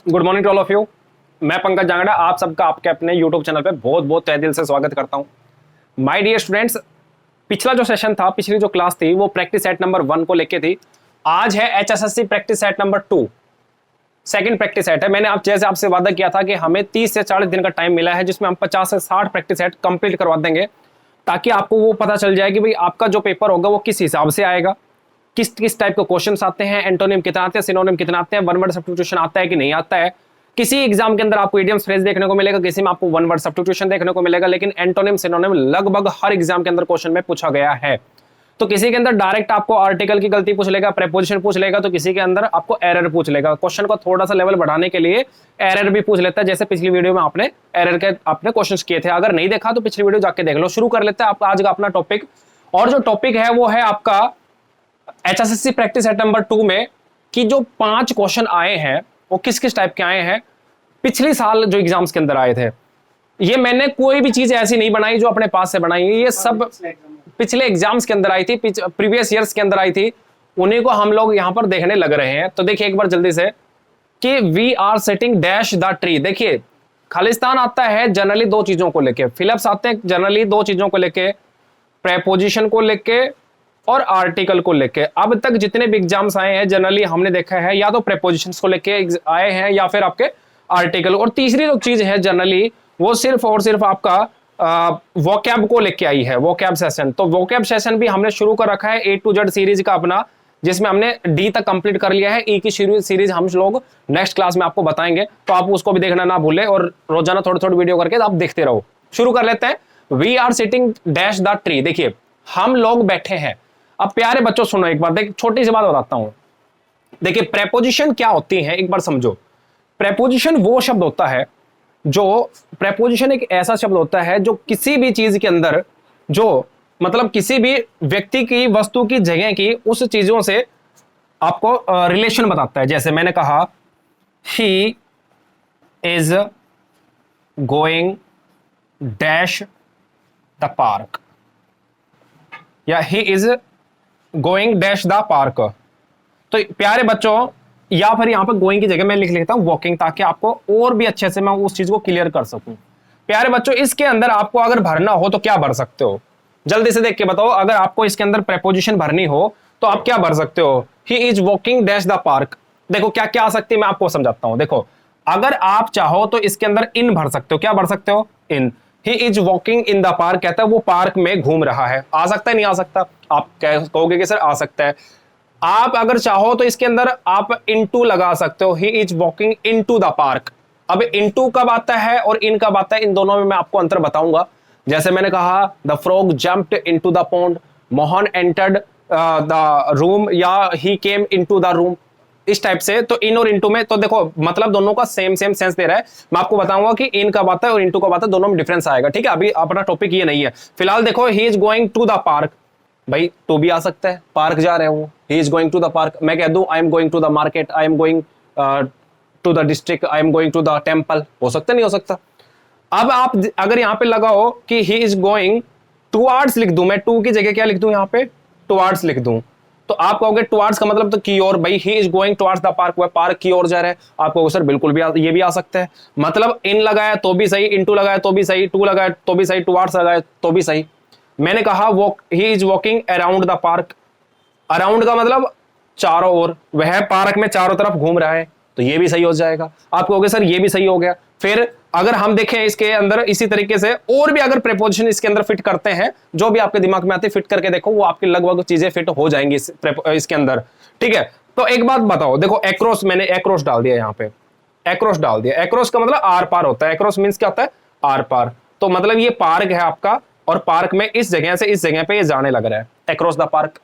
Good morning to all of you. मैं पंकज जांगड़ा आप सबका आपके अपने यूट्यूब चैनल पे बहुत बहुत तहे दिल से स्वागत करता हूं। माय डियर स्टूडेंट्स, पिछला जो सेशन था, पिछली जो क्लास थी वो प्रैक्टिस सेट नंबर 1 को लेके थी। आज है HSSC practice set number 2, second practice set है। मैंने जैसे आपसे वादा किया था कि हमें 30 से 40 दिन का टाइम मिला है जिसमें हम 50 से 60 प्रैक्टिस सेट कंप्लीट करवा देंगे, ताकि आपको वो पता चल जाए कि भाई आपका जो पेपर होगा वो किस हिसाब से आएगा, किस किस टाइप के क्वेश्चंस आते हैं, एंटोनिम कितना आते हैं, सिनोनिम कितना आते हैं, वन वर्ड सब्स्टिट्यूशन आता है कि नहीं आता है। किसी एग्जाम के अंदर आपको इडियम्स फ्रेज देखने को मिलेगा, किसी में आपको वन वर्ड सब्स्टिट्यूशन देखने को मिलेगा, लेकिन एंटोनिम सिनोनिम लगभग हर एग्जाम के अंदर क्वेश्चन में पूछा गया है। तो किसी के अंदर डायरेक्ट आपको आर्टिकल की गलती पूछ लेगा, प्रेपोजिशन पूछ लेगा, तो किसी के अंदर आपको एरर पूछ लेगा। क्वेश्चन को थोड़ा सा लेवल बढ़ाने के लिए एरर भी पूछ लेता है, जैसे पिछली वीडियो में आपने एरर के आपने क्वेश्चंस किए थे। अगर नहीं देखा तो पिछली वीडियो जाके देख लो। शुरू कर लेते हैं आपका आज का अपना टॉपिक, और जो टॉपिक है वो है आपका एचएसएससी प्रैक्टिस सेट नंबर 2 में कि जो 5 क्वेश्चन आए हैं वो किस किस टाइप के आए हैं, पिछले साल जो एग्जाम्स के अंदर आए थे। ये मैंने कोई भी चीज ऐसी नहीं बनाई जो अपने पास से बनाई है, ये सब पिछले एग्जाम्स के अंदर आई थी, प्रीवियस ईयर्स के अंदर आई थी, उन्हीं को हम लोग यहां पर देखने लग रहे हैं। तो देखिए एक बार जल्दी से कि we are setting dash the tree. देखिए खालिस्तान आता है जनरली 2 चीजों को लेके, फिलिप्स आते हैं जनरली 2 चीजों को लेके, प्रेपोजिशन को लेके और आर्टिकल को लेके। अब तक जितने भी एग्जाम्स आए हैं जनरली हमने देखा है या तो प्रेपोजिशंस को लेके आए हैं या फिर आपके आर्टिकल, और तीसरी जो चीज है जनरली वो सिर्फ और सिर्फ आपका वोकैब को लेके आई है, वोकैब सेशन। तो वोकैब सेशन भी हमने शुरू कर रखा है A to Z सीरीज का अपना, जिसमें हमने D तक कंप्लीट कर लिया है। E की सीरीज हम लोग नेक्स्ट क्लास में आपको बताएंगे, तो आप उसको भी देखना ना भूले और रोजाना थोड़ी थोड़ी वीडियो करके आप देखते रहो। शुरू कर लेते हैं। We are sitting dash the tree. देखिए हम लोग बैठे हैं। अब प्यारे बच्चों सुनो एक बार, देखिए छोटी सी बात बताता हूं। देखिए प्रेपोजिशन क्या होती है एक बार समझो। प्रेपोजिशन वो शब्द होता है जो, प्रेपोजिशन एक ऐसा शब्द होता है जो किसी भी चीज के अंदर, जो मतलब किसी भी व्यक्ति की, वस्तु की, जगह की, उस चीजों से आपको रिलेशन बताता है। जैसे मैंने कहा he is going dash the park, या he is going dash the park. तो प्यारे बच्चों या फिर यहां पर गोइंग की जगह मैं लिख लेता हूं वॉकिंग, ताकि आपको और भी अच्छे से मैं उस चीज को क्लियर कर सकूं। प्यारे बच्चों इसके अंदर आपको अगर भरना हो तो क्या भर सकते हो, जल्दी से देख के बताओ। अगर आपको इसके अंदर प्रेपोजिशन भरनी हो तो आप क्या भर सकते हो? He is walking dash the park. देखो क्या क्या आ सकती है, मैं आपको समझाता हूं। देखो अगर आप चाहो तो इसके अंदर इन भर सकते हो। क्या भर सकते हो? In. He is walking in the park कहता है वो पार्क में घूम रहा है। आ सकता है नहीं आ सकता? आप कहोगे कि सर आ सकता है। आप अगर चाहो तो इसके अंदर आप इनटू लगा सकते हो, he is walking into the park. अब इनटू कब आता है और इन कब आता है, इन दोनों में मैं आपको अंतर बताऊंगा। जैसे मैंने कहा the frog jumped into the pond, Mohan entered the room, या ही केम इनटू द रूम, इस टाइप से। तो इन और इनटू में तो देखो मतलब दोनों का सेम सेंस दे रहा है। मैं आपको बताऊंगा कि इन कब आता है और इनटू कब आता है, दोनों में डिफरेंस आएगा। ठीक है, अभी अपना टॉपिक ये नहीं है। फिलहाल देखो he is going to the park, भाई टू भी आ सकता है, पार्क जा रहे हो, he is going to the park. मैं कह दूं I am going to the market, I am going to the district, I am going to the temple, हो सकता नहीं हो सकता? अब आप अगर यहां पे लगाओ कि ही इज गोइंग टुवर्ड्स लिख दूं, मैं टू की जगह क्या लिख दूं, यहां पे टुवर्ड्स लिख दूं, तो आप कहोगे टुवर्ड्स का मतलब तो की ओर, भाई ही is going towards the park, वह पार्क की ओर जा रहा है। आप कहोगे सर बिल्कुल भी ये भी आ सकता है, मतलब इन लगाया तो भी सही, इनटू लगाया तो भी सही, टू लगाया तो भी सही, टुवर्ड्स लगाया तो भी सही। मैंने कहा walk, he is walking around the park, around का मतलब चारों ओर, वह पार्क में चारों तरफ घूम रहा है, तो ये भी सही हो जाएगा। आप कहोगे सर ये भी सही हो गया। फिर अगर हम देखें इसके अंदर इसी तरीके से और भी अगर प्रेपोजिशन इसके अंदर फिट करते हैं, जो भी आपके दिमाग में आते फिट करके देखो, वो आपकी लगभग चीजें फिट हो जाएंगी इसके अंदर। ठीक है, तो एक बात बताओ, देखो एक्रोस, मैंने एक्रोस डाल दिया यहाँ पे, एक्रोस डाल दिया। एक्रोस का मतलब आर पार होता है, एक्रोस मीन्स क्या होता है? आर पार। तो मतलब ये पार्क है आपका, और पार्क में इस जगह से इस जगह पे ये जाने लग रहा है, अक्रॉस द पार्क।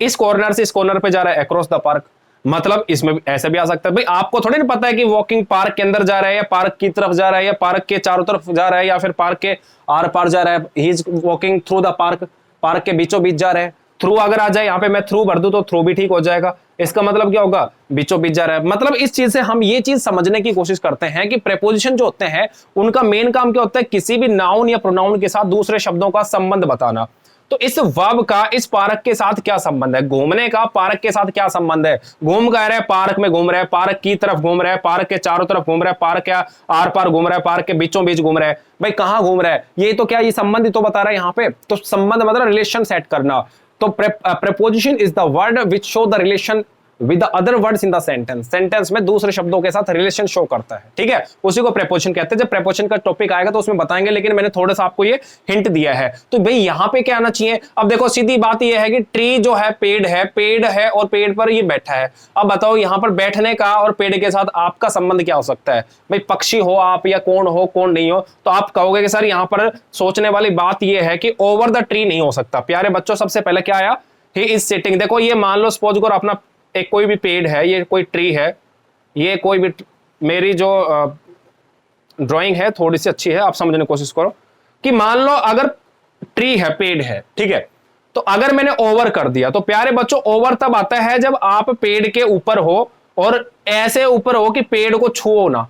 इस कॉर्नर से इस कॉर्नर पे जा रहा है, अक्रॉस द पार्क। मतलब इसमें ऐसे भी आ सकता है, भाई आपको थोड़ी ना पता है कि वॉकिंग पार्क के अंदर जा रहा है या पार्क की तरफ जा रहा है या पार्क के चारों तरफ जा रहा है या फिर पार्क के आर पार जा रहा है। ही is walking through the park, park के बीचों बीच जा रहा है। थ्रू अगर आ जाए यहाँ पे मैं थ्रू भर दूं तो थ्रू भी ठीक हो जाएगा। इसका मतलब क्या होगा? बीचों बीच जा रहा है। मतलब इस चीज से हम ये चीज समझने की कोशिश करते हैं कि प्रेपोजिशन जो होते हैं उनका मेन काम क्या होता है? किसी भी नाउन या प्रोनाउन के साथ दूसरे शब्दों का संबंध बताना। तो इस वर्ब का इस पार्क के साथ क्या संबंध है? घूमने का पार्क के साथ क्या संबंध है? घूम कह रहे हैं, पार्क में घूम रहे हैं, पार्क की तरफ घूम रहे हैं, पार्क के चारों तरफ घूम रहे हैं, पार्क क्या आर पार घूम रहा है, पार्क के बीचों बीच घूम रहा है। भाई कहां घूम रहा है? ये तो क्या, ये संबंध तो बता रहा है यहाँ पे। तो संबंध मतलब रिलेशन सेट करना। तो preposition is the word which show the relation with the other words in the sentence. Sentence में दूसरे शब्दों के साथ रिलेशन शो करता है, ठीक है, उसी को प्रेपोजिशन कहते हैं। जब प्रेपोजिशन का टॉपिक आएगा तो उसमें बताएंगे, लेकिन मैंने थोड़ा सा आपको ये हिंट दिया है। तो भाई यहां पे क्या आना चाहिए? अब देखो सीधी बात ये है कि ट्री जो है पेड़ है और पेड़ पर ये बैठा है। अब बताओ यहां पर बैठने का और पेड़ के साथ आपका संबंध क्या हो सकता है? भाई पक्षी हो आप या कौन नहीं हो, तो आप कहोगे कि सर यहां पर सोचने वाली बात यह है कि ओवर द ट्री नहीं हो सकता। प्यारे बच्चों, सबसे पहले क्या आया? He is sitting. देखो ये मान लो सपोज करो अपना एक कोई भी पेड़ है, ये कोई ट्री है, ये कोई भी, मेरी जो ड्राइंग है थोड़ी सी अच्छी है, आप समझने की कोशिश करो कि मान लो अगर ट्री है, पेड़ है, ठीक है, तो अगर मैंने ओवर कर दिया, तो प्यारे बच्चों ओवर तब आता है जब आप पेड़ के ऊपर हो और ऐसे ऊपर हो कि पेड़ को छुओ ना,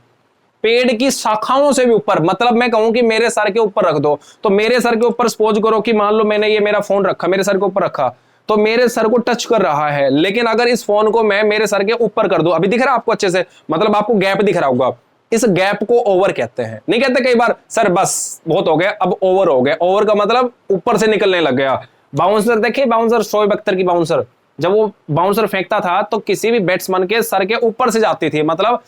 पेड़ की शाखाओं से भी ऊपर। मतलब मैं कहूं कि मेरे सर के ऊपर रख दो, तो मेरे सर के ऊपर सपोज करो कि मान लो मैंने ये मेरा फोन रखा, मेरे सर के ऊपर रखा, तो मेरे सर को टच कर रहा है। लेकिन अगर इस फोन को मैं मेरे सर के ऊपर कर दूं, अभी दिख रहा है आपको अच्छे से, मतलब आपको गैप दिख रहा होगा, इस गैप को ओवर कहते हैं। नहीं कहते कई बार सर बस बहुत हो गया, अब ओवर हो गया। ओवर का मतलब ऊपर से निकलने लग गया। बाउंसर देखिए, बाउंसर शोएब अख्तर की बाउंसर, जब वो बाउंसर फेंकता था तो किसी भी बैट्समैन के सर के ऊपर से जाती थी, मतलब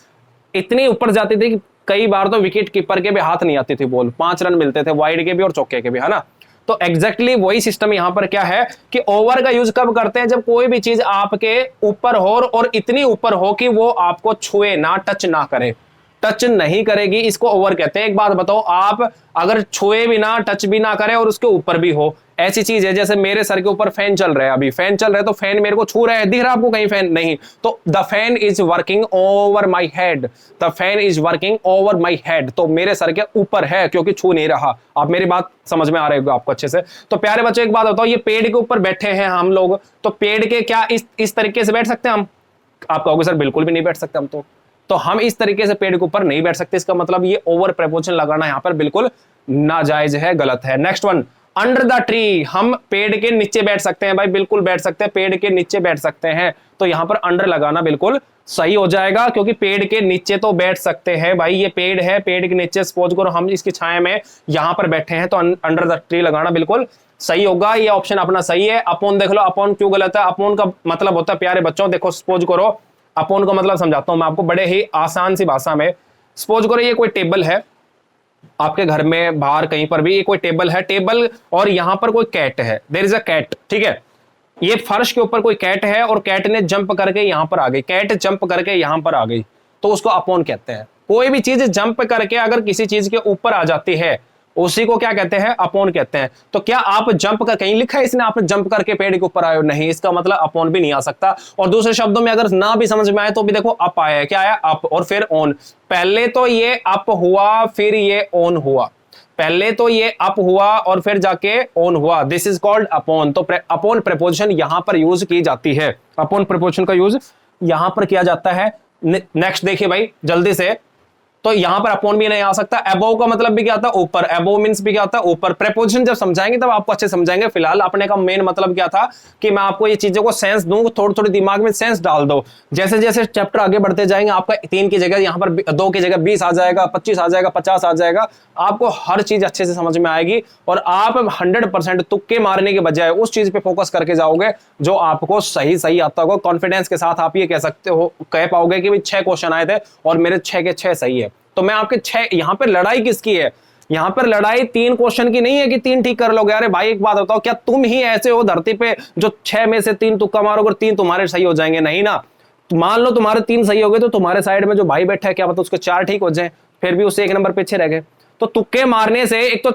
इतनी ऊपर जाती थी कि कई बार तो विकेट कीपर के भी हाथ नहीं आती थी बॉल, 5 रन मिलते थे वाइड के भी और चौके के भी, है ना। तो एग्जैक्टली वही सिस्टम यहां पर क्या है कि ओवर का यूज कब करते हैं? जब कोई भी चीज आपके ऊपर हो और इतनी ऊपर हो कि वो आपको छुए ना, टच ना करे, टच नहीं करेगी, इसको ओवर कहते हैं। एक बात बताओ, आप अगर छुए भी ना, टच भी ना करे और उसके ऊपर भी हो, ऐसी चीज है जैसे मेरे सर के ऊपर फैन चल रहा है, अभी फैन चल रहा है तो फैन मेरे को छू रहा है, दिख रहा है आपको कहीं फैन? नहीं। तो the fan is working over my head, the fan is working over my head, तो मेरे सर के ऊपर है क्योंकि छू नहीं रहा। आप मेरी बात समझ में आ रही होगी आपको अच्छे से। तो प्यारे बच्चों एक बात बताओ, ये पेड़ के ऊपर बैठे हैं हम लोग, तो पेड़ के क्या इस तरीके से बैठ सकते हैं हम? आप कहोगे सर बिल्कुल भी नहीं बैठ सकते हम, तो हम इस तरीके से पेड़ के ऊपर नहीं बैठ सकते। इसका मतलब ये ओवर प्रेपोजिशन लगाना यहां पर बिल्कुल नाजायज है, गलत है। Next one, under the tree, हम पेड़ के नीचे बैठ सकते हैं। भाई बिल्कुल बैठ सकते हैं, पेड़ के नीचे बैठ सकते हैं, तो यहां पर अंडर लगाना बिल्कुल सही हो जाएगा, क्योंकि पेड़ के नीचे तो बैठ सकते हैं। भाई ये पेड़ है, पेड़ के नीचे सपोज करो हम इसकी छाया में यहां पर बैठे हैं, तो अंडर द ट्री लगाना बिल्कुल सही होगा। ये ऑप्शन अपना सही है। अपॉन देख लो, अपॉन क्यों गलत है? अपॉन का मतलब होता है प्यारे बच्चों, देखो सपोज करो, अपॉन का मतलब समझाता हूं मैं आपको बड़े ही आसान सी भाषा में। सपोज करो ये कोई टेबल है आपके घर में, बाहर कहीं पर भी ये कोई टेबल है, टेबल और यहां पर कोई कैट है, देयर इज अ कैट, ठीक है। ये फर्श के ऊपर कोई कैट है और कैट ने जंप करके यहां पर आ गई, कैट जंप करके यहां पर आ गई, तो उसको अपॉन कहते हैं। कोई भी चीज जंप करके अगर किसी चीज के ऊपर आ जाती है उसी को क्या कहते हैं? अपॉन कहते हैं। तो क्या आप जंप कर, कहीं लिखा है इसने आप जंप करके पेड़ के ऊपर आए हो? नहीं, इसका मतलब अपॉन भी नहीं आ सकता। और दूसरे शब्दों में अगर ना भी समझ में आए तो भी देखो अप आया है, क्या आया? अप, और फिर ऑन। पहले तो ये अप हुआ फिर ये ऑन हुआ, पहले तो ये अप हुआ और फिर जाके ऑन हुआ, दिस इज कॉल्ड अपॉन। तो अपॉन प्रेपोजिशन यहां पर यूज की जाती है, अपॉन प्रेपोजिशन का यूज यहां पर किया जाता है। नेक्स्ट देखिए भाई जल्दी से, तो यहां पर अपॉन भी नहीं आ सकता। अबोव का मतलब भी क्या होता है? ऊपर। अबोव मींस भी क्या होता है? ऊपर। प्रेपोजिशन जब समझाएंगे तब आपको अच्छे समझाएंगे। फिलहाल अपने का मेन मतलब क्या था कि मैं आपको ये चीजों को सेंस दूं, थोड़ी थोड़ी दिमाग में सेंस डाल दो। जैसे जैसे चैप्टर आगे बढ़ते जाएंगे आपका 3 की जगह यहां पर 2 की जगह 20 आ जाएगा, 25 आ जाएगा, 50 आ जाएगा। आपको हर चीज अच्छे से समझ में आएगी और आप 100% तुक्के मारने के बजाय उस चीज पे फोकस करके जाओगे जो आपको सही सही आता होगा। कॉन्फिडेंस के साथ आप ये कह सकते हो, कह पाओगे कि भाई 6 क्वेश्चन आए थे और मेरे 6 के 6 सही है। तो मैं आपके 6, यहां पर लड़ाई किसकी है? यहां पर लड़ाई 3 क्वेश्चन की नहीं है कि 3 ठीक कर लोगे। अरे भाई एक बात बताओ, क्या तुम ही ऐसे हो धरती पे जो 6 में से 3 तुक्का मारोगे और 3 तुम्हारे सही हो जाएंगे? नहीं ना। मान लो तुम्हारे 3 सही हो गए तो तुम्हारे साइड में जो भाई बैठा है क्या पता उसके 4 ठीक हो जाए, फिर भी उससे 1 नंबर पीछे रह गए। तो तुक्के मारने से एक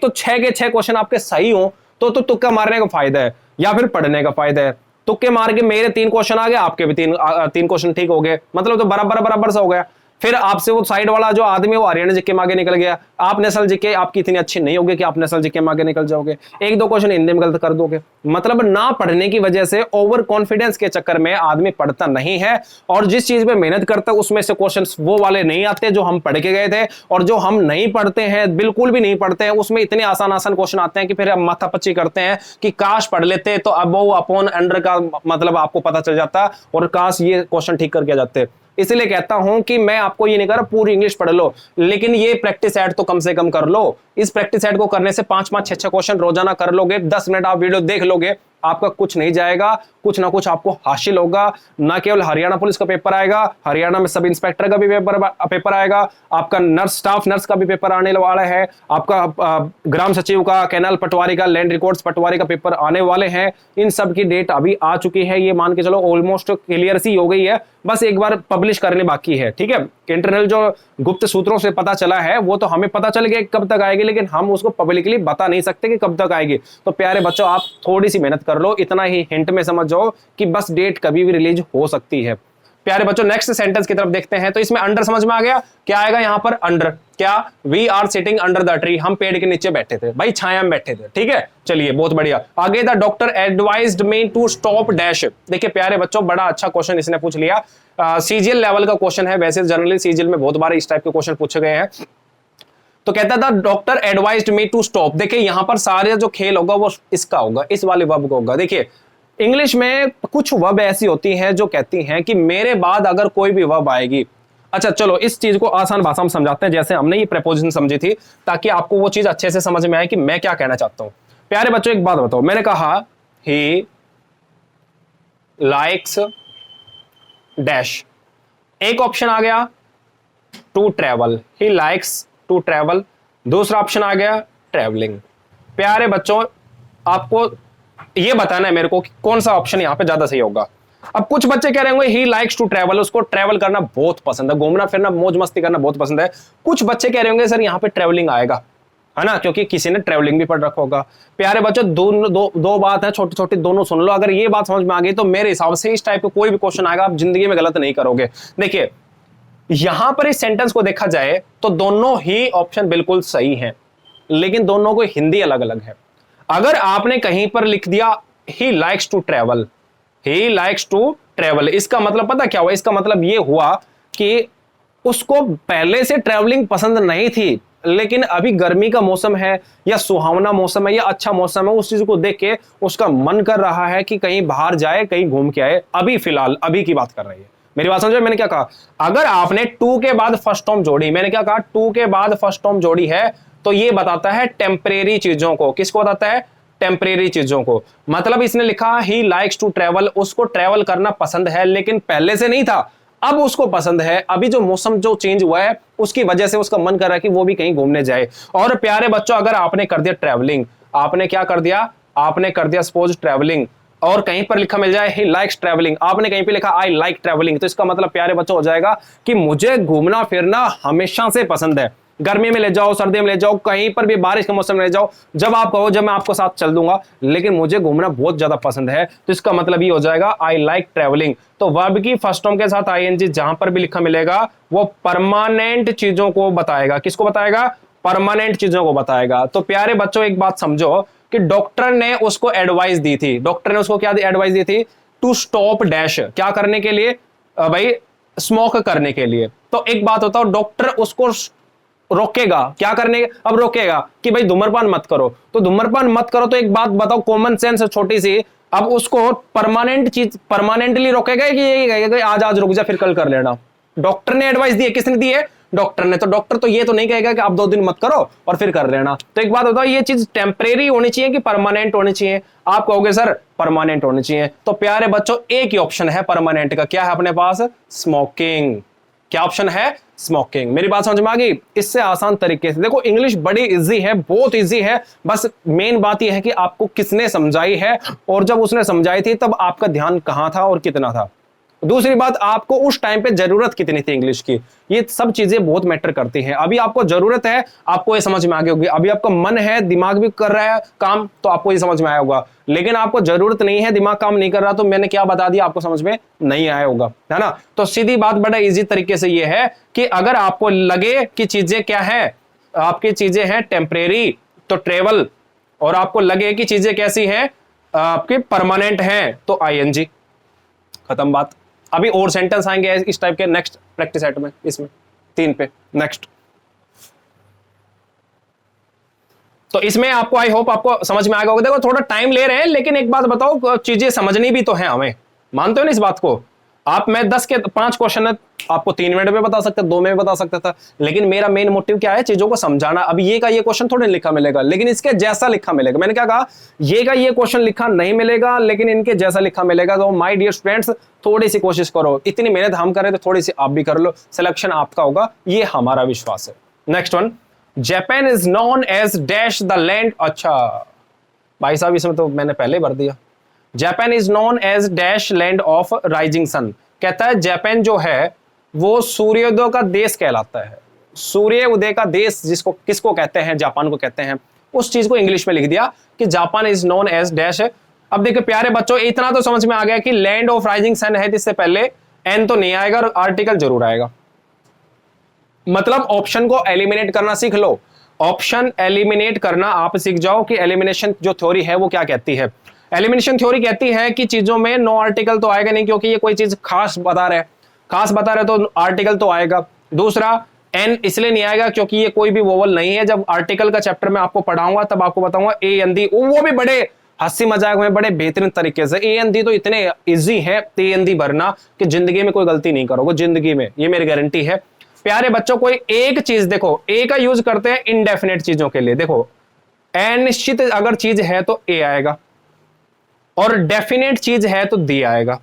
तो 6 के 6 क्वेश्चन आपके सही हो तो तुक्का मारने का फायदा है या फिर पढ़ने का फायदा है। तुक्के मार के मेरे 3 क्वेश्चन आ गए, आपके भी 3 क्वेश्चन ठीक हो गए, मतलब तो बराबर बराबर सा हो गया। फिर आपसे वो साइड वाला जो आदमी वो हरियाणा जीके में आगे निकल गया, आप नेशनल जीके आपकी इतनी अच्छी नहीं होगी कि आप नेशनल जीके में आगे निकल जाओगे, एक दो क्वेश्चन हिंदी में गलत कर दोगे। मतलब ना पढ़ने की वजह से ओवर कॉन्फिडेंस के चक्कर में आदमी पढ़ता नहीं है, और जिस चीज में मेहनत करता है उसमें से क्वेश्चन वो वाले नहीं आते जो हम पढ़ के गए थे, और जो हम नहीं पढ़ते हैं, बिल्कुल भी नहीं पढ़ते हैं, उसमें इतने आसान आसान क्वेश्चन आते हैं कि फिर हम माथापच्ची करते हैं कि काश पढ़ लेते तो अब वो अपॉन अंडर का मतलब आपको पता चल जाता, और काश ये क्वेश्चन ठीक करके जाते। इसलिए कहता हूं कि मैं आपको ये नहीं कर रहा पूरी इंग्लिश पढ़ लो, लेकिन ये प्रैक्टिस सेट तो कम से कम कर लो। इस प्रैक्टिस सेट को करने से 5-5 6-6 क्वेश्चन रोजाना कर लोगे, 10 मिनट आप वीडियो देख लोगे, आपका कुछ नहीं जाएगा, कुछ ना कुछ आपको हासिल होगा। ना केवल हरियाणा पुलिस का पेपर आएगा, हरियाणा में सब इंस्पेक्टर का भी पेपर आएगा, आपका नर्स स्टाफ नर्स का भी पेपर आने वाला है, आपका ग्राम सचिव का, कैनाल पटवारी का, लैंड रिकॉर्ड्स पटवारी का पेपर आने वाले हैं। इन सब की डेट अभी आ चुकी है, ये मान के चलो ऑलमोस्ट क्लियर सी हो गई है, बस एक बार पब्लिश करने बाकी है। ठीक है, इंटरनल जो गुप्त सूत्रों से पता चला है वो तो हमें पता चल गया कब तक आएगी, लेकिन हम उसको पब्लिकली बता नहीं सकते कि कब तक आएगी। तो प्यारे बच्चों, आप थोड़ी सी मेहनत कर लो, इतना ही हिंट में समझ जाओ कि बस डेट कभी भी रिलीज हो सकती है। प्यारे बच्चों, नेक्स्ट सेंटेंस की तरफ देखते हैं। तो इसमें अंडर समझ में आ गया, क्या आएगा यहाँ पर अंडर, क्या we are sitting under the tree, हम पेड़ के नीचे बैठे थे, भाई छाया में बैठे थे। ठीक है, चलिए बहुत बढ़िया। आगे the doctor advised me to stop dash. देखिए प्यारे बच्चों, बड़ा अच्छा क्वेश्चन इसने पूछ लिया, सीजीएल लेवल का क्वेश्चन है, वैसे जनरली सीजीएल में बहुत बार इस टाइप के क्वेश्चन पूछे गए हैं। तो कहता था doctor advised me to stop. देखिए यहां पर सारे जो खेल होगा वो इसका होगा, इस वाले वर्ब का होगा। देखिए इंग्लिश में कुछ वर्ब ऐसी होती हैं जो कहती हैं कि मेरे बाद अगर कोई भी वर्ब आएगी। अच्छा चलो इस चीज को आसान भाषा में समझाते हैं, जैसे हमने ये प्रेपोजिशन समझी थी, ताकि आपको वो चीज अच्छे से समझ में आए कि मैं क्या कहना चाहता हूं। प्यारे बच्चों एक बात बताओ, मैंने कहा ही लाइक्स डैश, एक ऑप्शन आ गया to travel, he likes to travel, दूसरा ऑप्शन आ गया ट्रेवलिंग। प्यारे बच्चों आपको ये बताना है मेरे को कि कौन सा ऑप्शन यहां पे ज्यादा सही होगा। अब कुछ बच्चे कह रहे होंगे ही लाइक्स टू ट्रेवल, उसको ट्रेवल करना बहुत पसंद है, घूमना फिरना मौज मस्ती करना बहुत पसंद है। कुछ बच्चे कह रहे होंगे सर यहाँ पे ट्रेवलिंग आएगा, है ना, क्योंकि किसी ने ट्रेवलिंग भी पढ़ रखा होगा। प्यारे बच्चों दो बात है छोटी छोटी, दोनों सुन लो। अगर ये बात समझ में आ गई तो मेरे हिसाब से इस टाइप का कोई भी क्वेश्चन आएगा आप जिंदगी में गलत नहीं करोगे। देखिए यहां पर इस सेंटेंस को देखा जाए तो दोनों ही ऑप्शन बिल्कुल सही हैं, लेकिन दोनों को हिंदी अलग अलग है। अगर आपने कहीं पर लिख दिया he likes to travel, he likes to travel, इसका मतलब पता क्या हुआ? इसका मतलब ये हुआ कि उसको पहले से ट्रेवलिंग पसंद नहीं थी, लेकिन अभी गर्मी का मौसम है या सुहावना मौसम है या अच्छा मौसम है, उस चीज को देख के उसका मन कर रहा है कि कहीं बाहर जाए, कहीं घूम के आए। अभी फिलहाल अभी की बात कर रही है, मेरी बात समझो। मैंने क्या कहा, अगर आपने टू के बाद फर्स्ट टर्म जोड़ी, मैंने क्या कहा, टू के बाद फर्स्ट टर्म जोड़ी है, तो ये बताता है टेम्परेरी चीजों को। किसको बताता है? टेम्परेरी चीजों को। मतलब इसने लिखा ही लाइक्स टू ट्रेवल, उसको ट्रेवल करना पसंद है, लेकिन पहले से नहीं था, अब उसको पसंद है। अभी जो मौसम जो चेंज हुआ है उसकी वजह से उसका मन कर रहा है कि वो भी कहीं घूमने जाए। और प्यारे बच्चों, अगर आपने कर दिया ट्रेवलिंग, आपने क्या कर दिया, आपने कर दिया सपोज ट्रेवलिंग, और कहीं पर लिखा मिल जाए ही लाइक्स ट्रेवलिंग, आपने कहीं पे लिखा आई लाइक ट्रेवलिंग, तो इसका मतलब प्यारे बच्चों हो जाएगा कि मुझे घूमना फिरना हमेशा से पसंद है। गर्मी में ले जाओ, सर्दी में ले जाओ, कहीं पर भी, बारिश के मौसम में ले जाओ, जब आप कहो जब मैं आपको साथ चल दूंगा, लेकिन मुझे घूमना बहुत ज्यादा पसंद है। तो इसका मतलब ये हो जाएगा आई लाइक ट्रेवलिंग। तो वर्ब की फर्स्ट फॉर्म के साथ आईएनजी जहां पर भी लिखा मिलेगा वो परमानेंट चीजों को बताएगा। किसको बताएगा? परमानेंट चीजों को बताएगा। तो प्यारे बच्चों एक बात समझो कि डॉक्टर ने उसको एडवाइस दी थी, डॉक्टर ने उसको क्या एडवाइस दी थी? टू स्टॉप डैश, क्या करने के लिए भाई? स्मोक करने के लिए। तो एक बात होता है, डॉक्टर उसको रोकेगा, क्या करने? अब रोकेगा कि भाई धूम्रपान मत करो, तो धूम्रपान मत करो। तो एक बात बताओ, कॉमन सेंस छोटी सी, अब उसको परमानेंट चीज परमानेंटली रोकेगा कि ये कहेगा आज रुक जा फिर कल कर लेना? डॉक्टर ने एडवाइस दी है, किसने दी है? डॉक्टर ने। तो डॉक्टर तो ये तो नहीं कहेगा कि आप 2 दिन मत करो और फिर कर लेना। तो एक बात बताओ, ये चीज टेम्परेरी होनी चाहिए कि परमानेंट होनी चाहिए? आप कहोगे सर परमानेंट होनी चाहिए। तो प्यारे बच्चों एक ही ऑप्शन है परमानेंट का, क्या है अपने पास? स्मोकिंग। क्या ऑप्शन है? स्मोकिंग। मेरी बात समझ में आ गई? इससे आसान तरीके से देखो, इंग्लिश बड़ी इजी है, बहुत इजी है, बस मेन बात यह है कि आपको किसने समझाई है, और जब उसने समझाई थी तब आपका ध्यान कहां था और कितना था। दूसरी बात, आपको उस टाइम पे जरूरत कितनी थी इंग्लिश की, ये सब चीजें बहुत मैटर करती हैं। अभी आपको जरूरत है, आपको ये समझ में आ गई होगी। अभी आपका मन है, दिमाग भी कर रहा है काम, तो आपको ये समझ में आया होगा। लेकिन आपको जरूरत नहीं है, दिमाग काम नहीं कर रहा, तो मैंने क्या बता दिया आपको समझ में नहीं आया होगा, है ना। तो सीधी बात बड़ा इजी तरीके से ये है कि अगर आपको लगे कि चीजें क्या है, आपकी चीजें हैं टेम्परेरी, तो ट्रेवल, और आपको लगे कि चीजें कैसी हैं, आपके परमानेंट हैं, तो आईएनजी। खत्म बात। अभी और सेंटेंस आएंगे इस टाइप के नेक्स्ट प्रैक्टिस सेट में, इसमें 3 पे नेक्स्ट। तो इसमें आपको आई होप आपको समझ में आएगा। देखो थोड़ा टाइम ले रहे हैं, लेकिन एक बात बताओ, चीजें समझनी भी तो है हमें, मानते हो ना इस बात को। आप मैं 10 के 5 क्वेश्चन है आपको 3 मिनट में बता सकते, 2 में बता सकता था, लेकिन मेरा मेन मोटिव क्या है, चीजों को समझाना। अब ये का ये क्वेश्चन थोड़े लिखा मिलेगा, लेकिन इसके जैसा लिखा मिलेगा। मैंने क्या कहा, ये का ये क्वेश्चन लिखा नहीं मिलेगा, लेकिन इनके जैसा लिखा मिलेगा। तो माय डियर स्टूडेंट्स, थोड़ी सी कोशिश करो, इतनी मेहनत हम करें तो थोड़ी सी आप भी कर लो, सिलेक्शन आपका होगा, ये हमारा विश्वास है। Next one, Japan is known as dash the land. अच्छा भाई साहब, इसमें तो मैंने पहले भर दिया। Japan is known as dash land of rising sun. कहता है जापान जो है वो सूर्योदय का देश कहलाता है। सूर्य उदय का देश जिसको किसको कहते हैं, जापान को कहते हैं। उस चीज को इंग्लिश में लिख दिया कि Japan is known as dash. अब देखिए प्यारे बच्चों, इतना तो समझ में आ गया कि लैंड ऑफ राइजिंग सन है, इससे पहले एन तो नहीं आएगा और आर्टिकल जरूर आएगा। मतलब ऑप्शन को एलिमिनेट करना सीख लो। ऑप्शन एलिमिनेट करना आप सीख जाओ कि एलिमिनेशन जो थ्योरी है वो क्या कहती है। एलिमिनेशन थ्योरी कहती है कि चीजों में नो आर्टिकल तो आएगा नहीं, क्योंकि ये कोई चीज खास बता रहे तो आर्टिकल तो आएगा। दूसरा, एन इसलिए नहीं आएगा क्योंकि ये कोई भी वोवल नहीं है। जब आर्टिकल का चैप्टर में आपको पढ़ाऊंगा तब आपको बताऊंगा ए एन दी, वो भी बड़े हंसी मजाक में बड़े बेहतरीन तरीके से। ए एन दी तो इतने इजी है ए एन दी भरना कि जिंदगी में कोई गलती नहीं करोगे, जिंदगी में, ये मेरी गारंटी है। प्यारे बच्चों, कोई एक चीज देखो, ए का यूज करते हैं इनडेफिनेट चीजों के लिए। देखो अनिश्चित अगर चीज है तो ए आएगा, और डेफिनेट चीज है तो दी आएगा।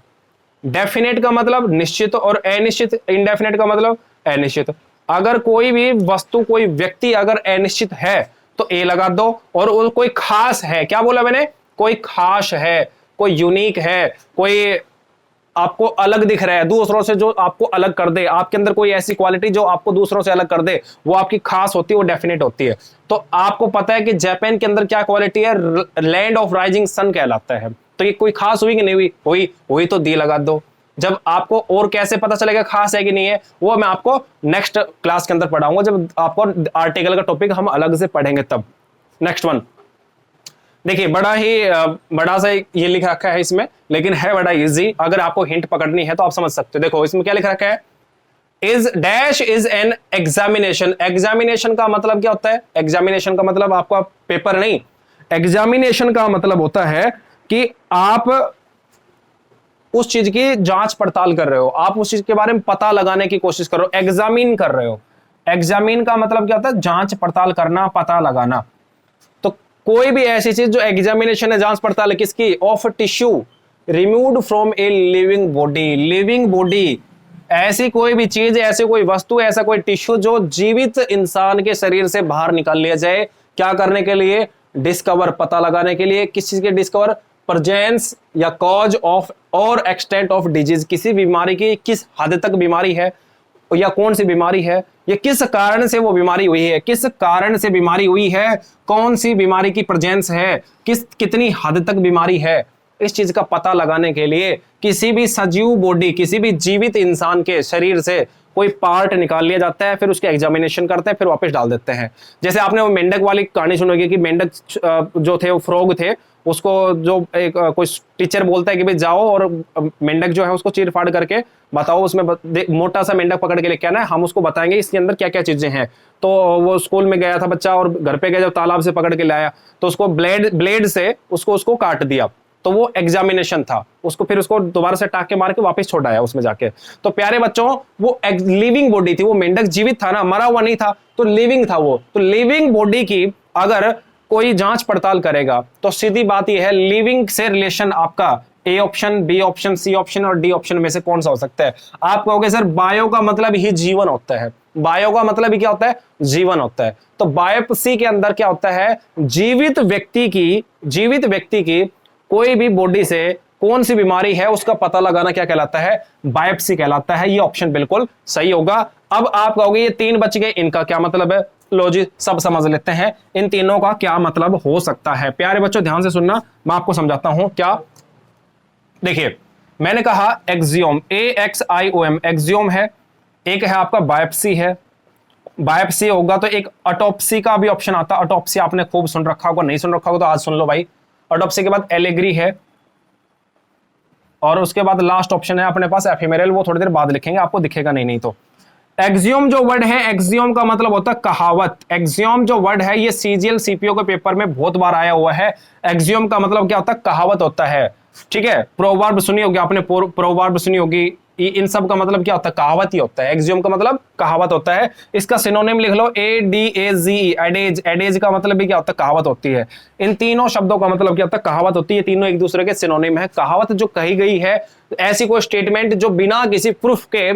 डेफिनेट का मतलब निश्चित, और अनिश्चित, इनडेफिनेट का मतलब अनिश्चित। अगर कोई भी वस्तु, कोई व्यक्ति अगर अनिश्चित है तो ए लगा दो, और कोई खास है, क्या बोला मैंने, कोई खास है, कोई यूनिक है, कोई आपको अलग दिख रहा है दूसरों से, जो आपको अलग कर दे, आपके अंदर कोई ऐसी क्वालिटी जो आपको दूसरों से अलग कर दे, वो आपकी खास होती है, वो डेफिनेट होती है। तो आपको पता है कि जापान के अंदर क्या क्वालिटी है, लैंड ऑफ राइजिंग सन कहलाता है। तो ये कोई खास हुई कि नहीं हुई, हुई तो दी लगा दो। जब आपको और कैसे पता चलेगा खास है कि नहीं है, वो मैं आपको नेक्स्ट क्लास के अंदर पढ़ाऊंगा, जब आपको आर्टिकल का टॉपिक हम अलग से पढ़ेंगे तब। नेक्स्ट वन देखिए, बड़ा सा ये लिख रखा है इसमें, लेकिन है बड़ा इजी। अगर आपको हिंट पकड़नी है तो आप समझ सकते हो। देखो इसमें क्या लिख रखा है, is dash is an examination. Examination का मतलब क्या होता है, एग्जामिनेशन का मतलब आपका पेपर नहीं, एग्जामिनेशन का मतलब होता है कि आप उस चीज की जांच पड़ताल कर रहे हो, आप उस चीज के बारे में पता लगाने की कोशिश कर रहे हो, एग्जामिन कर रहे हो। एग्जामिन का मतलब क्या होता है, जांच पड़ताल करना, पता लगाना। तो कोई भी ऐसी चीज जो एग्जामिनेशन है, जांच पड़ताल है किसकी, of tissue removed from a living body. Living body, ऐसी कोई भी चीज, ऐसी कोई वस्तु, ऐसा कोई टिश्यू जो जीवित इंसान के शरीर से बाहर निकाल लिया जाए। क्या करने के लिए, डिस्कवर, पता लगाने के लिए। किस चीज के डिस्कवर, प्रेजेंस या कॉज ऑफ और एक्सटेंट ऑफ डिजीज। किसी बीमारी की किस हद तक बीमारी है, या कौन सी बीमारी है, या किस कारण से वो बीमारी हुई है, किस कारण से बीमारी हुई है, कौन सी बीमारी की प्रेजेंस है, कितनी हद तक बीमारी है। इस चीज का पता लगाने के लिए किसी भी सजीव बॉडी, किसी भी जीवित इंसान के शरीर से कोई पार्ट निकाल लिया जाता है, फिर उसके एग्जामिनेशन करते हैं, फिर वापस डाल देते हैं। जैसे आपने वो मेंढक वाली कहानी सुनोगी कि मेंढक जो थे, वो फ्रॉग थे, उसको जो एक कोई टीचर बोलता है कि भाई जाओ और मेंढक जो है उसको चीर फाड़ करके बताओ, उसमें मोटा सा मेंढक पकड़ के लेके आना है, हम उसको बताएंगे इसके अंदर क्या क्या चीजें हैं। तो वो स्कूल में गया था बच्चा, और घर पे गया, जब तालाब से पकड़ के लाया तो उसको ब्लेड से उसको काट दिया। तो वो एग्जामिनेशन था, उसको फिर उसको दोबारा से टाके मार के वापस छोड़ आया उसमें जाके। तो प्यारे बच्चों, वो लिविंग बॉडी थी, वो मेंढक जीवित था ना, मरा हुआ नहीं था, तो लिविंग था वो। तो लिविंग बॉडी की अगर कोई जांच पड़ताल करेगा तो सीधी बात यह है, लिविंग से रिलेशन आपका A option, B option, C option और डी ऑप्शन में से कौन सा हो सकता है। आप कहोगे सर बायो का मतलब ही जीवन होता है, बायो का मतलब ही क्या होता है, जीवन होता है। तो बायोप्सी के अंदर क्या होता है, जीवित व्यक्ति की कोई भी बॉडी से कौन सी बीमारी है उसका पता लगाना क्या कहलाता है, बायोप्सी कहलाता है। ये ऑप्शन बिल्कुल सही होगा। अब आप कहोगे ये 3 बच गए, इनका क्या मतलब है, लो जी सब समझ लेते हैं इन तीनों का क्या मतलब हो सकता है। प्यारे बच्चों ध्यान से सुनना, मैं आपको समझाता हूं क्या। देखिए मैंने कहा एक्सियोम, AXIOM एक्सियोम है, एक है आपका बायोप्सी है, बायोप्सी होगा तो एक ऑटोप्सी का भी ऑप्शन आता है। ऑटोप्सी आपने खूब सुन रखा होगा, नहीं सुन रखा होगा तो आज सुन लो भाई। ऑटोप्सी के बाद एलेग्री है, और उसके बाद लास्ट ऑप्शन है अपने पास एफिमेरल, वो थोड़ी देर बाद लिखेंगे, आपको दिखेगा नहीं तो। एक्सियोम जो वर्ड है, एक्सियोम का मतलब होता है कहावत। एक्सियोम जो वर्ड है ये सीजीएल सीपीओ के पेपर में बहुत बार आया हुआ है। एक्सियोम का मतलब क्या होता है, कहावत होता है, ठीक है। प्रोवर्ब सुनी होगी आपने, प्रोवर्ब सुनी होगी, इन सब का मतलब क्या होता है, कहावत ही होता है। एक्सियोम का मतलब कहावत होता है। इसका सिनोनिम लिख लो ADAZE, एडेज। एडेज का मतलब भी क्या होता है, कहावत होती है। इन तीनों शब्दों का मतलब क्या होता है, कहावत होती है। तीनों एक दूसरे के सिनोनिम है। कहावत जो कही गई है, ऐसी कोई स्टेटमेंट जो बिना किसी प्रूफ के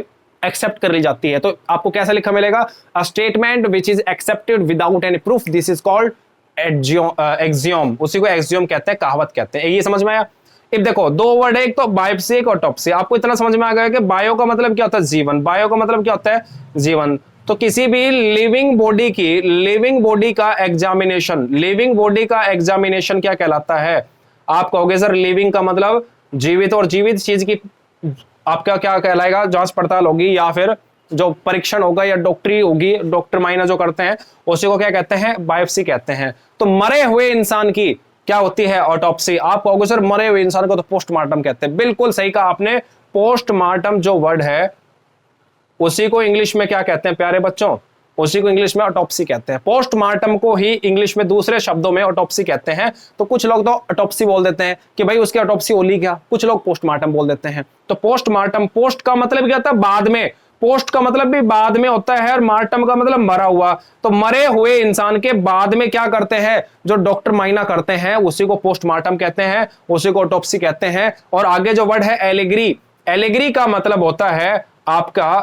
एक्सेप्ट कर ली जाती है। तो आपको कैसा लिखा मिलेगा, a statement which is accepted without any proof, this is called axiom. उसी को एक्सियोम कहते हैं, कहावत कहते हैं। ये समझ में आया। अब देखो दो वर्ड है, एक तो बायोप्सी एक ऑटोप्सी। आपको इतना समझ में आ गया कि बायो का मतलब क्या होता है, जीवन। बायो का मतलब क्या होता है, जीवन। तो किसी भी लिविंग बॉडी का एग्जामिनेशन, लिविंग बॉडी का एग्जामिनेशन क्या कहलाता है। आप कहोगे सर लिविंग का मतलब जीवित, और जीवित चीज की आपका क्या कहलाएगा, जांच पड़ताल होगी, या फिर जो परीक्षण होगा या डॉक्टरी होगी, डॉक्टर माइना जो करते हैं उसी को क्या कहते हैं, बायोप्सी कहते हैं। तो मरे हुए इंसान की क्या होती है, ऑटोप्सी। आप कहोगे सर मरे हुए इंसान को तो पोस्टमार्टम कहते हैं। बिल्कुल सही कहा आपने। पोस्टमार्टम जो वर्ड है उसी को इंग्लिश में क्या कहते हैं प्यारे बच्चों, उसी को इंग्लिश में ऑटोप्सी कहते हैं। पोस्टमार्टम को ही इंग्लिश में दूसरे शब्दों में ऑटोप्सी कहते हैं। तो कुछ लोग तो ऑटोप्सी बोल देते हैं कि भाई उसकी ऑटोप्सी होली क्या, कुछ लोग पोस्टमार्टम बोल देते हैं। तो पोस्टमार्टम, पोस्ट का मतलब क्या होता है, बाद में। पोस्ट का मतलब भी बाद में होता है, और मार्टम का मतलब मरा हुआ। तो मरे हुए इंसान के बाद में क्या करते हैं, जो डॉक्टर माइना करते हैं उसी को पोस्टमार्टम कहते हैं, उसी को ऑटोप्सी कहते हैं। और आगे जो वर्ड है एलेग्री, एलेग्री का मतलब होता है आपका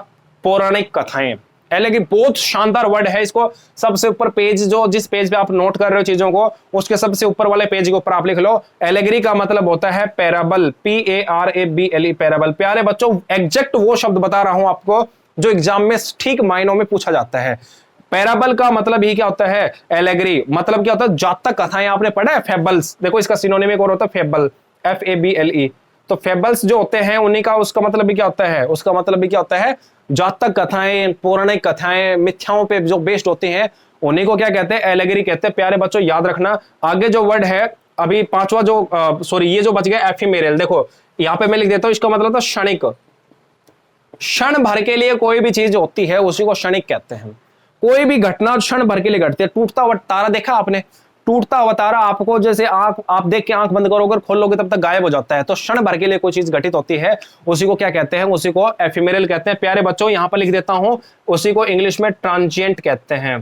पौराणिक कथाएं। एलेग्री बहुत शानदार वर्ड है। इसको सबसे ऊपर पेज, जो जिस पेज पे आप नोट कर रहे हो चीजों को, उसके सबसे ऊपर वाले पेज के ऊपर आप लिख लो, एलेग्री का मतलब होता है पैराबल, PARABLE, पैराबल। प्यारे बच्चों एग्जैक्ट वो शब्द बता रहा हूं आपको जो एग्जाम में ठीक मायनों में पूछा जाता है। पैराबल का मतलब ही क्या होता है, एलेग्री मतलब क्या होता है, जातक कथाएं। आपने पढ़ा है फेबल्स, देखो इसका सिनोनिम एक और होता है फेबल, FABLE। तो फेबल्स जो होते हैं उन्हीं का उसका मतलब भी क्या होता है, उसका मतलब भी क्या होता है, जातक कथाएं, पौराणिक कथाएं, मिथ्याओं पे जो बेस्ड होती हैं उन्हीं को क्या कहते हैं, एलेगरी कहते हैं। प्यारे बच्चों याद रखना। आगे जो वर्ड है अभी पांचवा जो सॉरी ये जो बच गया एफिमेरल, देखो यहां पे मैं लिख देता हूं, इसका मतलब था क्षणिक। क्षण भर के लिए कोई भी चीज होती है उसी को क्षणिक कहते हैं। कोई भी घटना क्षण भर के लिए घटती है। टूटता हुआ तारा देखा आपने, टूटता हुआ तारा आपको जैसे आंख आप देख के आंख बंद करोगे खोल लोगे तब तक गायब हो जाता है। तो क्षण भर के लिए कोई चीज घटित होती है उसी को क्या कहते हैं, उसी को एफिमेरल कहते हैं। प्यारे बच्चों यहां पर लिख देता हूं, उसी को इंग्लिश में ट्रांजिएंट कहते हैं।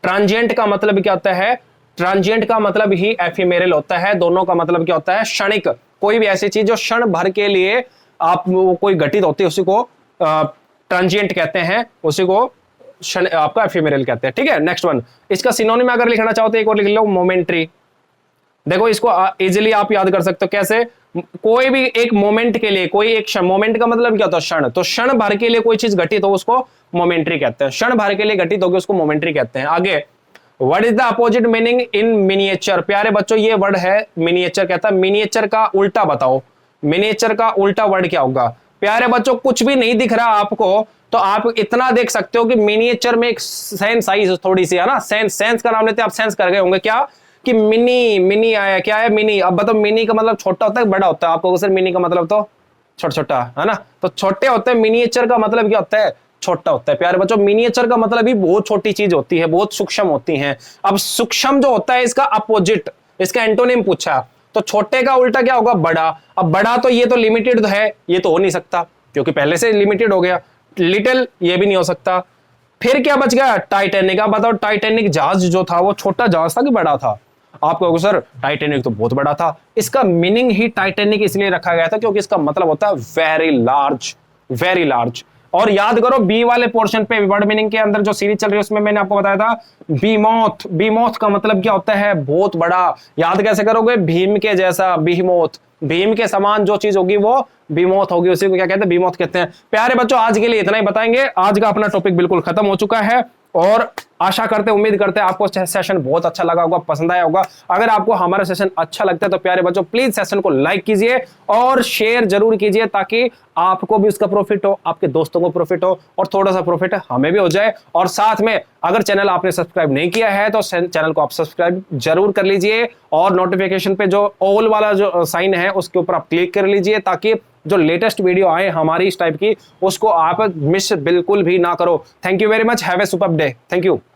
ट्रांजिएंट का मतलब क्या होता है, ट्रांजिएंट का मतलब ही एफिमेरल होता है। दोनों का मतलब क्या होता है, क्षणिक। कोई भी ऐसी चीज जो क्षण भर के लिए आप कोई घटित होती है उसी को ट्रांजिएंट कहते हैं, उसी को आपका एफिमेरल कहते हैं। ठीक है, नेक्स्ट वन। इसका सिनोनिम अगर लिखना चाहो तो एक और लिख लो, मोमेंट्री। देखो इसको इजीली आप याद कर सकते हो कैसे, कोई भी एक मोमेंट के लिए, कोई एक क्षण, मोमेंट का मतलब क्या होता है, क्षण। तो क्षण भर के लिए कोई चीज घटित हो उसको मोमेंट्री कहते हैं। क्षण भर के लिए घटित होगी उसको मोमेंट्री कहते हैं। आगे, what is the opposite meaning in miniature. प्यारे बच्चों ये वर्ड है मिनिएचर कहता है। मिनिएचर का उल्टा बताओ, मिनिएचर का उल्टा वर्ड क्या होगा। प्यारे बच्चों कुछ भी नहीं दिख रहा आपको तो आप इतना देख सकते हो कि मिनिएचर में एक सेंस साइज थोड़ी सी है ना, सेंस, सेंस का नाम लेते आप सेंस कर गए होंगे क्या, कि मिनी, मिनी आया, क्या है मिनी। अब बताओ मिनी का मतलब छोटा होता है बड़ा होता है, आपको सर मिनी का मतलब तो छोटा छोटा है ना, तो छोटे होते हैं। मिनिएचर का मतलब क्या होता है, छोटा होता है। प्यारे बच्चों मिनिएचर का मतलब भी बहुत छोटी चीज होती है, बहुत सूक्ष्म होती है। अब सूक्ष्म जो होता है इसका अपोजिट, इसका एंटोनिम पूछा, तो छोटे का उल्टा क्या होगा, बड़ा। अब बड़ा तो ये तो लिमिटेड है, ये तो हो नहीं सकता क्योंकि पहले से लिमिटेड हो गया। लिटिल ये भी नहीं हो सकता। फिर क्या बच गया, टाइटैनिक। आप बताओ टाइटैनिक जहाज जो था वो छोटा जहाज था कि बड़ा था। आप कहोगे सर टाइटैनिक तो बहुत बड़ा था। इसका मीनिंग ही टाइटैनिक इसलिए रखा गया था क्योंकि इसका मतलब होता है वेरी लार्ज, वेरी लार्ज। और याद करो बी वाले पोर्शन पे वर्ड मीनिंग के अंदर जो सीरीज चल रही है उसमें मैंने आपको बताया था बीमोथ। बीमोथ का मतलब क्या होता है, बहुत बड़ा। याद कैसे करोगे, भीम के जैसा, बीमोथ। भीम के समान जो चीज होगी वो बीमौत होगी, उसी को क्या कहते हैं, बीमौत कहते हैं। प्यारे बच्चों, आज के लिए इतना ही बताएंगे। आज का अपना टॉपिक बिल्कुल खत्म हो चुका है और आशा करते उम्मीद करते हैं आपको सेशन बहुत अच्छा लगा होगा, पसंद आया होगा। अगर आपको हमारा सेशन अच्छा लगता है तो प्यारे बच्चों प्लीज सेशन को लाइक कीजिए और शेयर जरूर कीजिए, ताकि आपको भी उसका प्रॉफिट हो, आपके दोस्तों को प्रॉफिट हो और थोड़ा सा प्रॉफिट हमें भी हो जाए। और साथ में अगर चैनल आपने सब्सक्राइब नहीं किया है तो चैनल को आप सब्सक्राइब जरूर कर लीजिए और नोटिफिकेशन पे जो ऑल वाला जो साइन है उसके ऊपर आप क्लिक कर लीजिए, ताकि जो लेटेस्ट वीडियो आए हमारी इस टाइप की उसको आप मिस बिल्कुल भी ना करो। Thank you very much, have a superb day. Thank you.